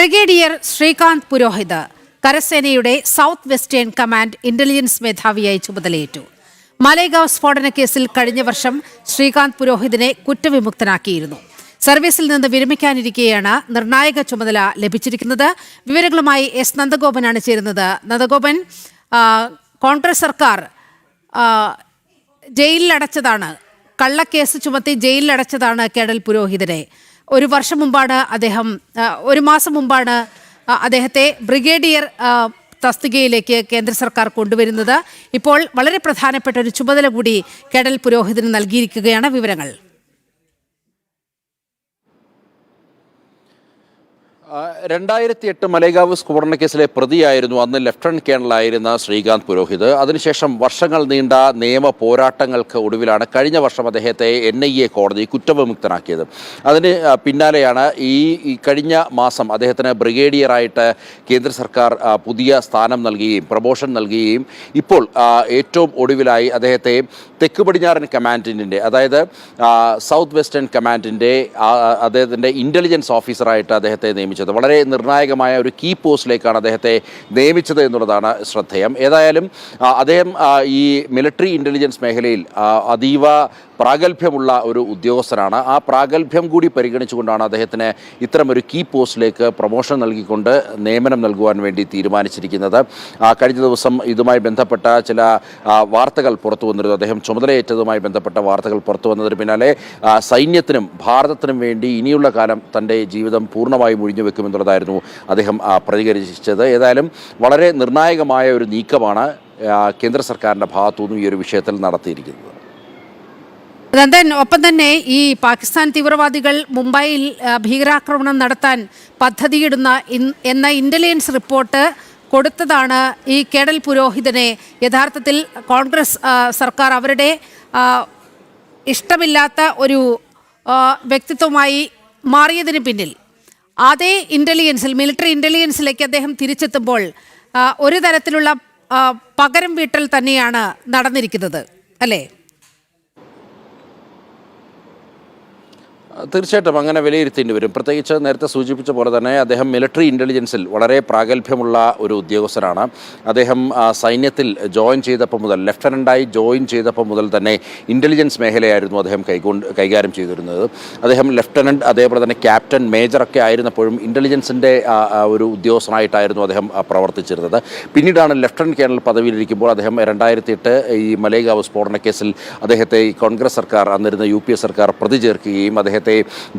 Brigadier Srikanth Purohit കരസേനയുടെ south western command intelligence മേധാവിയായി ചുമതലയേറ്റു. മലേഗാവ് സ്ഫോടന കേസിൽ കഴിഞ്ഞ വർഷം ശ്രീകാന്ത് പുരോഹിതിനെ കുറ്റവിമുക്തനാക്കിയിരുന്നു. സർവീസിൽ നിന്ന് വിരമിക്കാനിരിക്കെയാണ് നിർണായക ചുമതല ലഭിച്ചിരിക്കുന്നത്. വിവരങ്ങളുമായി എസ് നന്ദഗോപനാണ് ചേരുന്നത്. നന്ദഗോപൻ, കോൺഗ്രസ് സർക്കാർ ജയിലിലടച്ചതാണ്, കള്ളക്കേസ് ചുമത്തി ജയിലിലടച്ചതാണ് കേണൽ പുരോഹിതനെ. ഒരു മാസം മുമ്പാണ് അദ്ദേഹത്തെ ബ്രിഗേഡിയർ തസ്തികയിലേക്ക് കേന്ദ്ര സർക്കാർ കൊണ്ടുവരുന്നത്. ഇപ്പോൾ വളരെ പ്രധാനപ്പെട്ട ഒരു ചുമതല കൂടി കേണൽ പുരോഹിതന് നൽകിയിരിക്കുകയാണ്. വിവരങ്ങൾ. 2008 മലേഗാവ് സ്ഫോടന കേസിലെ പ്രതിയായിരുന്നു അന്ന് ലഫ്റ്റനന്റ് കേണലായിരുന്ന ശ്രീകാന്ത് പുരോഹിത്. അതിനുശേഷം വർഷങ്ങൾ നീണ്ട നിയമ പോരാട്ടങ്ങൾക്ക് ഒടുവിലാണ് കഴിഞ്ഞ വർഷം അദ്ദേഹത്തെ NIA കോടതി കുറ്റവിമുക്തനാക്കിയത്. അതിന് പിന്നാലെയാണ് ഈ കഴിഞ്ഞ മാസം അദ്ദേഹത്തിന് ബ്രിഗേഡിയറായിട്ട് കേന്ദ്ര സർക്കാർ പുതിയ സ്ഥാനം നൽകുകയും പ്രൊമോഷൻ നൽകുകയും ഇപ്പോൾ ഏറ്റവും ഒടുവിലായി അദ്ദേഹത്തെ തെക്ക് പടിഞ്ഞാറൻ കമാൻഡിൻ്റെ, അതായത് സൗത്ത് വെസ്റ്റേൺ കമാൻഡിൻ്റെ അദ്ദേഹത്തിൻ്റെ ഇൻ്റലിജൻസ് ഓഫീസറായിട്ട് അദ്ദേഹത്തെ നിയമിച്ചത്. വളരെ നിർണായകമായ ഒരു കീ പോസ്റ്റിലേക്കാണ് അദ്ദേഹത്തെ നിയമിച്ചത് എന്നുള്ളതാണ് ശ്രദ്ധേയം. ഏതായാലും അദ്ദേഹം ഈ മിലിറ്ററി ഇൻ്റലിജൻസ് മേഖലയിൽ അതീവ പ്രാഗൽഭ്യമുള്ള ഒരു ഉദ്യോഗസ്ഥനാണ്. ആ പ്രാഗൽഭ്യം കൂടി പരിഗണിച്ചുകൊണ്ടാണ് അദ്ദേഹത്തിന് ഇത്തരമൊരു കീ പോസ്റ്റിലേക്ക് പ്രൊമോഷൻ നൽകിക്കൊണ്ട് നിയമനം നൽകുവാൻ വേണ്ടി തീരുമാനിച്ചിരിക്കുന്നത്. കഴിഞ്ഞ ദിവസം ഇതുമായി ബന്ധപ്പെട്ട ചില വാർത്തകൾ പുറത്തു വന്നിരുന്നു. അദ്ദേഹം ചുമതലയേറ്റതുമായി ബന്ധപ്പെട്ട വാർത്തകൾ പുറത്തു വന്നതിന് പിന്നാലെ സൈന്യത്തിനും ഭാരതത്തിനും വേണ്ടി ഇനിയുള്ള കാലം തൻ്റെ ജീവിതം പൂർണ്ണമായി മുഴിഞ്ഞു വെക്കുമെന്നുള്ളതായിരുന്നു അദ്ദേഹം പ്രതികരിച്ചത്. ഏതായാലും വളരെ നിർണായകമായ ഒരു നീക്കമാണ് കേന്ദ്ര സർക്കാരിൻ്റെ ഭാഗത്തുനിന്നും ഈ ഒരു വിഷയത്തിൽ നടത്തിയിരിക്കുന്നത്. ഒപ്പം തന്നെ ഈ പാകിസ്ഥാൻ തീവ്രവാദികൾ മുംബൈയിൽ ഭീകരാക്രമണം നടത്താൻ പദ്ധതിയിടുന്ന എന്ന ഇന്റലിജൻസ് റിപ്പോർട്ട് കൊടുത്തതാണ് ഈ കേണൽ പുരോഹിതനെ യഥാർത്ഥത്തിൽ കോൺഗ്രസ് സർക്കാർ അവരുടെ ഇഷ്ടമില്ലാത്ത ഒരു വ്യക്തിത്വമായി മാറിയതിന് പിന്നിൽ. അതേ ഇന്റലിജൻസിൽ, മിലിറ്ററി ഇന്റലിജൻസിലേക്ക് അദ്ദേഹം തിരിച്ചെത്തുമ്പോൾ ഒരു തരത്തിലുള്ള പകരം വീട്ടൽ തന്നെയാണ് നടന്നിരിക്കുന്നത്, അല്ലേ? തീർച്ചയായിട്ടും അങ്ങനെ വിലയിരുത്തേണ്ടി വരും. പ്രത്യേകിച്ച് നേരത്തെ സൂചിപ്പിച്ച പോലെ തന്നെ അദ്ദേഹം മിലിറ്ററി ഇൻ്റലിജൻസിൽ വളരെ പ്രാഗൽഭ്യമുള്ള ഒരു ഉദ്യോഗസ്ഥനാണ്. അദ്ദേഹം സൈന്യത്തിൽ ജോയിൻ ചെയ്തപ്പോൾ മുതൽ, ലെഫ്റ്റനൻ്റായി ജോയിൻ ചെയ്തപ്പോൾ മുതൽ തന്നെ ഇൻ്റലിജൻസ് മേഖലയായിരുന്നു അദ്ദേഹം കൈകാര്യം ചെയ്തിരുന്നത്. അദ്ദേഹം ലെഫ്റ്റനൻറ്റ്, അതേപോലെ തന്നെ ക്യാപ്റ്റൻ, മേജറൊക്കെ ആയിരുന്നപ്പോഴും ഇൻ്റലിജൻസിൻ്റെ ഒരു ഉദ്യോഗസ്ഥനായിട്ടായിരുന്നു അദ്ദേഹം പ്രവർത്തിച്ചിരുന്നത്. പിന്നീടാണ് ലെഫ്റ്റനൻറ്റ് കേണൽ പദവിയിലിരിക്കുമ്പോൾ അദ്ദേഹം 2008 ഈ മലേഗാവ് സ്ഫോടന കേസിൽ അദ്ദേഹത്തെ കോൺഗ്രസ് സർക്കാർ, അന്നിരുന്ന UPA സർക്കാർ പ്രതി ചേർക്കുകയും അദ്ദേഹത്തെ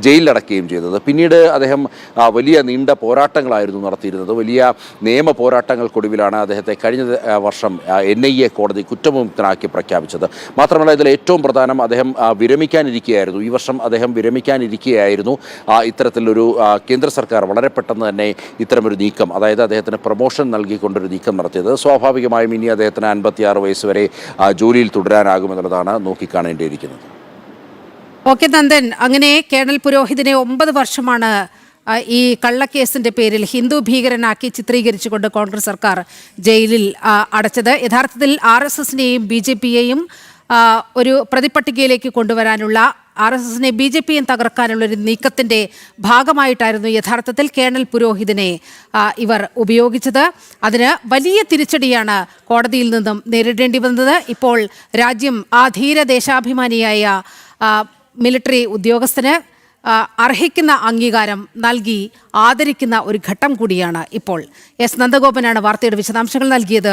ജയിലിലടക്കുകയും ചെയ്തത്. പിന്നീട് അദ്ദേഹം വലിയ നീണ്ട പോരാട്ടങ്ങളായിരുന്നു നടത്തിയിരുന്നത്. വലിയ നിയമ പോരാട്ടങ്ങൾക്കൊടുവിലാണ് അദ്ദേഹത്തെ കഴിഞ്ഞ വർഷം NIA കോടതി കുറ്റവിമുക്തനാക്കി പ്രഖ്യാപിച്ചത്. മാത്രമല്ല, ഇതിൽ ഏറ്റവും പ്രധാനം അദ്ദേഹം വിരമിക്കാനിരിക്കുകയായിരുന്നു. ഈ വർഷം അദ്ദേഹം വിരമിക്കാനിരിക്കുകയായിരുന്നു. ഇത്തരത്തിലൊരു കേന്ദ്ര സർക്കാർ വളരെ പെട്ടെന്ന് തന്നെ ഇത്തരമൊരു നീക്കം, അതായത് അദ്ദേഹത്തിന് പ്രൊമോഷൻ നൽകിക്കൊണ്ടൊരു നീക്കം നടത്തിയത്. സ്വാഭാവികമായും ഇനി അദ്ദേഹത്തിന് 56 വയസ്സ് വരെ ജോലിയിൽ തുടരാനാകുമെന്നുള്ളതാണ് നോക്കിക്കാണേണ്ടിയിരിക്കുന്നത്. ഓക്കെ നന്ദൻ, അങ്ങനെ കേണൽ പുരോഹിതിനെ 9 വർഷമാണ് ഈ കള്ളക്കേസിന്റെ പേരിൽ ഹിന്ദു ഭീകരനാക്കി ചിത്രീകരിച്ചുകൊണ്ട് കോൺഗ്രസ് സർക്കാർ ജയിലിൽ അടച്ചത്. യഥാർത്ഥത്തിൽ RSSനെയും BJPയെയും ഒരു പ്രതിപട്ടികയിലേക്ക് കൊണ്ടുവരാനുള്ള, RSSനെ BJPയും തകർക്കാനുള്ള ഒരു നീക്കത്തിന്റെ ഭാഗമായിട്ടായിരുന്നു യഥാർത്ഥത്തിൽ കേണൽ പുരോഹിതിനെ ഇവർ ഉപയോഗിച്ചത്. അതിന് വലിയ തിരിച്ചടിയാണ് കോടതിയിൽ നിന്നും നേരിടേണ്ടി വന്നത്. ഇപ്പോൾ രാജ്യം ആ ധീര ദേശാഭിമാനിയായ മിലിറ്ററി ഉദ്യോഗസ്ഥന് അർഹിക്കുന്ന അംഗീകാരം നൽകി ആദരിക്കുന്ന ഒരു ഘട്ടം കൂടിയാണ് ഇപ്പോൾ. എസ് നന്ദഗോപനാണ് വാർത്തയുടെ വിശദാംശങ്ങൾ നൽകിയത്.